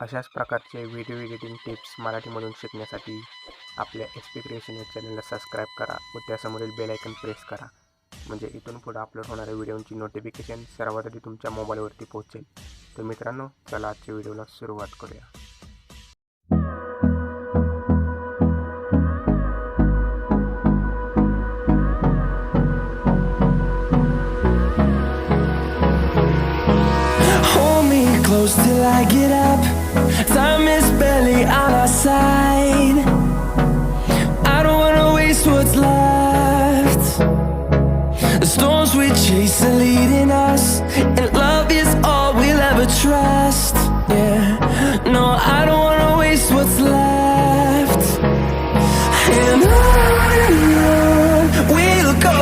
अशाच प्रकारचे video editing tips मराठीमधून शिकण्यासाठी आपल्या SP क्रिएशन या चॅनलला सबस्क्राईब करा व त्यासमोरील बेल आयकॉन प्रेस करा, म्हणजे इथून पुढे अपलोड होणाऱ्या व्हिडिओंची नोटिफिकेशन सर्वात आधी तुमच्या मोबाईलवरती पोहोचेल. तर मित्रांनो, चला आजच्या व्हिडिओला सुरुवात करूया. Close till I get up. Time is barely on our side. I don't wanna waste what's left. The storms we chase are leading us, and love is all we'll ever trust. Yeah, no, I don't wanna waste what's left. And on we'll go,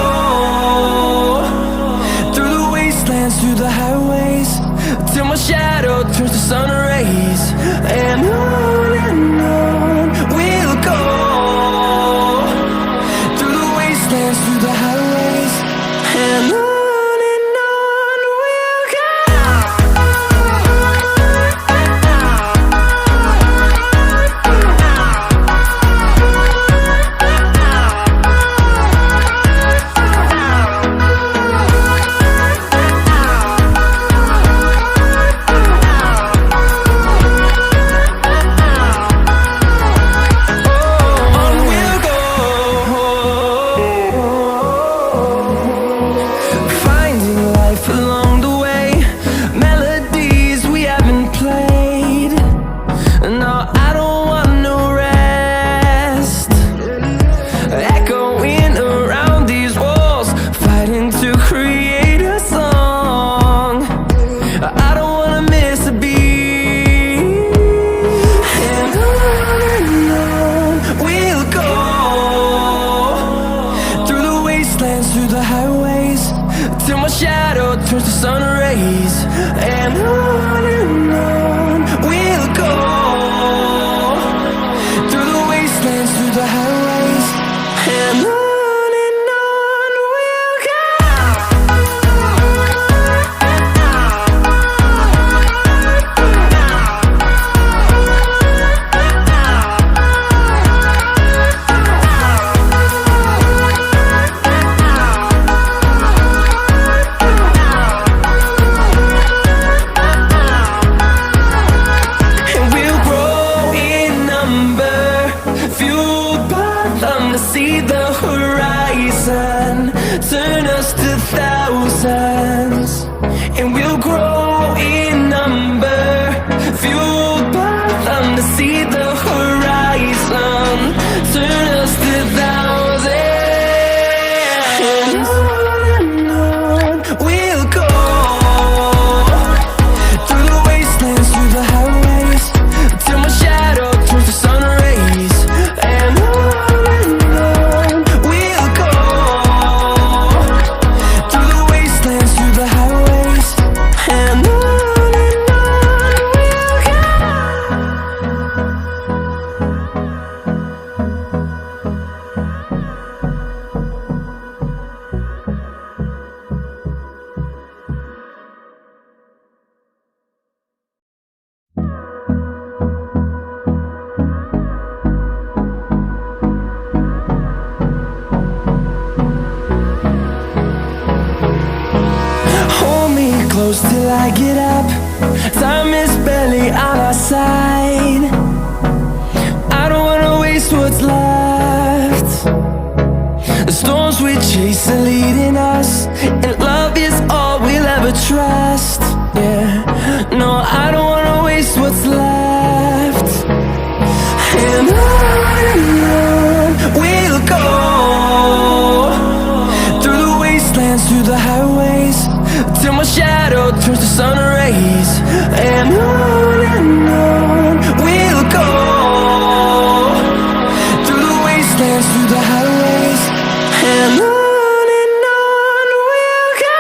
through the wastelands, through the highways, till my shadow turns to sun rays. And on we'll go, through the wastelands, through the highways. And on we'll go. Through the highways, till my shadow turns to sun rays. And on we'll go, through the wastelands, through the highways. And on we'll go. See the horizon, turn us to thousands, and we'll grow in number, fueled by them to see the horizon, turn us to thousands. And on we'll go, through the wastelands, through the highways, till my shadow turns to sun rays. And close till I get up. Time is barely on our side. I don't wanna waste what's left. The storms we chase are leading us, and love is all we'll ever trust. Yeah, no, I don't wanna waste what's left. And on we'll go, through the wastelands, through the highways, till my shadow turns to sun rays. And on we'll go, through the wastelands, through the highways. And on we'll go.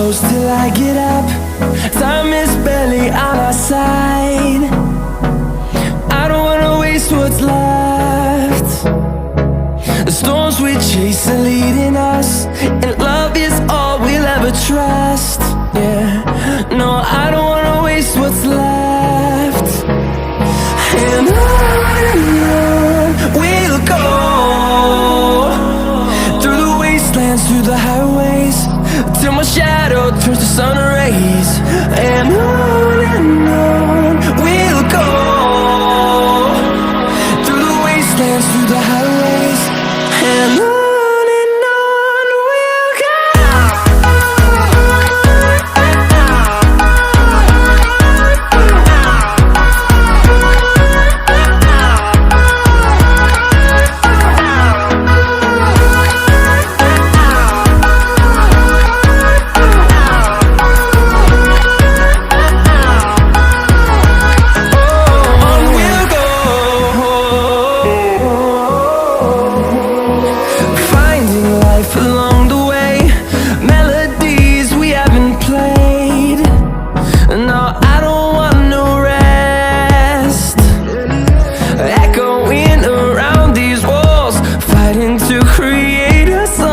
close till I get up. Time is barely on our side. I don't wanna waste what's left. The storms we chase are leading us, and love is all we'll ever trust. Yeah, no, I don't wanna waste what's left. And on we'll go, through the wastelands, through the highways, till my shadow turns to sun rays. And on we'll go, through the wastelands, through the highways, and on we'll go. Along the way, melodies we haven't played. No, I don't